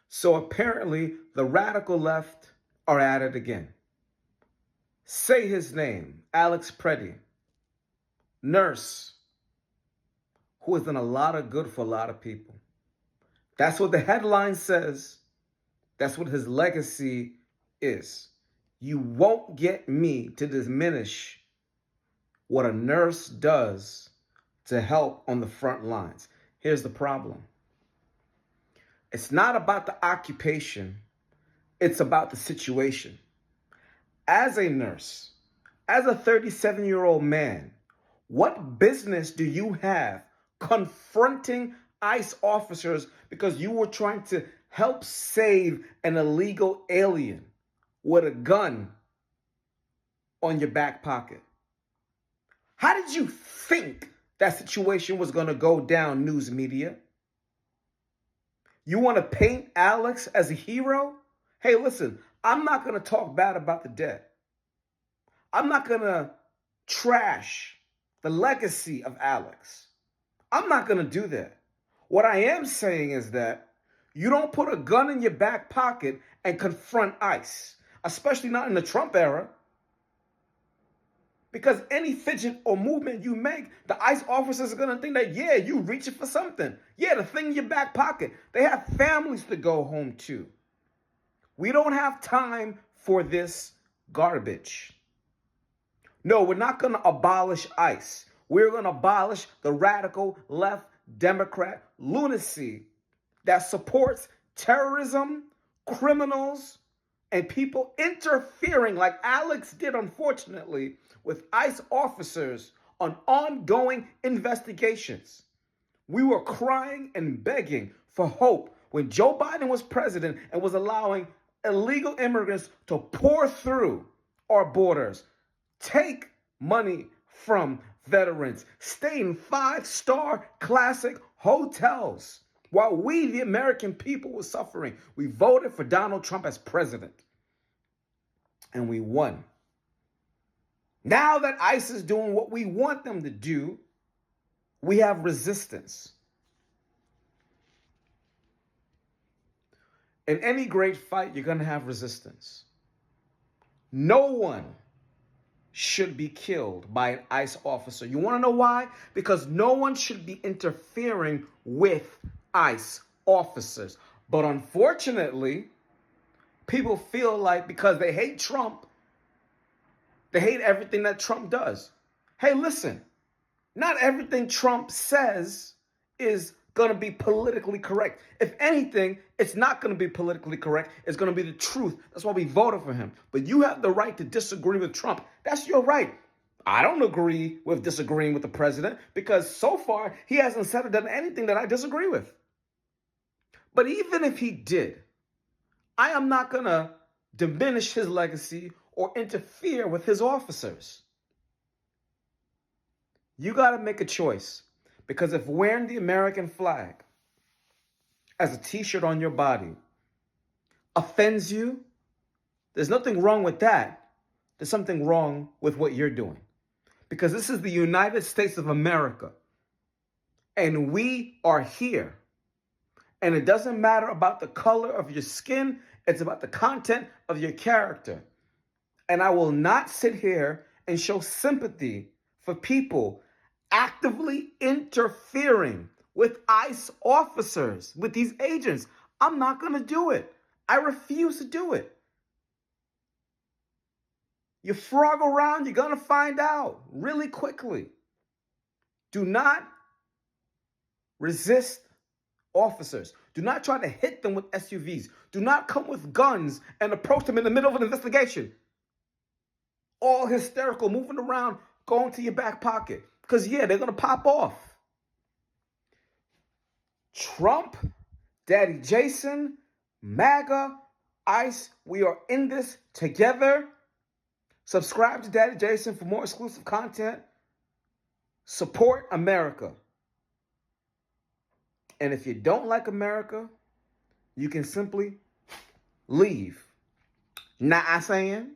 So apparently, the radical left are at it again. Say his name, Alex Pretti, nurse, who has done a lot of good for a lot of people. That's what the headline says. That's what his legacy is. You won't get me to diminish what a nurse does to help on the front lines. Here's the problem. It's not about the occupation. It's about the situation. As a nurse, as a 37-year-old man, what business do you have confronting ICE officers because you were trying to help save an illegal alien with a gun on your back pocket? How did you think that situation was going to go down, news media? You want to paint Alex as a hero? Hey, listen, I'm not going to talk bad about the dead. I'm not going to trash the legacy of Alex. I'm not going to do that. What I am saying is that you don't put a gun in your back pocket and confront ICE, especially not in the Trump era. Because any fidget or movement you make, the ICE officers are going to think that, yeah, you reaching for something. Yeah, the thing in your back pocket. They have families to go home to. We don't have time for this garbage. No, we're not going to abolish ICE. We're going to abolish the radical left Democrat lunacy that supports terrorism, criminals, and people interfering like Alex did, unfortunately, with ICE officers on ongoing investigations. We were crying and begging for hope when Joe Biden was president and was allowing illegal immigrants to pour through our borders, take money from veterans, stay in five-star classic hotels while we, the American people, were suffering. We voted for Donald Trump as president, and we won. Now that ICE is doing what we want them to do, we have resistance. In any great fight, you're going to have resistance. No one should be killed by an ICE officer. You want to know why? Because no one should be interfering with ICE officers. But unfortunately, people feel like because they hate Trump, they hate everything that Trump does. Hey, listen, not everything Trump says is going to be politically correct. If anything, it's not going to be politically correct. It's going to be the truth. That's why we voted for him. But you have the right to disagree with Trump. That's your right. I don't agree with disagreeing with the president because so far he hasn't said or done anything that I disagree with. But even if he did, I am not going to diminish his legacy or interfere with his officers. You got to make a choice. Because if wearing the American flag as a t-shirt on your body offends you, there's nothing wrong with that. There's something wrong with what you're doing. Because this is the United States of America. And we are here. And it doesn't matter about the color of your skin. It's about the content of your character. And I will not sit here and show sympathy for people actively interfering with ICE officers, with these agents. I'm not going to do it. I refuse to do it. You frog around, you're going to find out really quickly. Do not resist officers. Do not try to hit them with SUVs. Do not come with guns and approach them in the middle of an investigation. All hysterical, moving around, going to your back pocket. Because, yeah, they're going to pop off. Trump, Daddy Jason, MAGA, ICE, we are in this together. Subscribe to Daddy Jason for more exclusive content. Support America. And if you don't like America, you can simply leave. Nah, I'm saying.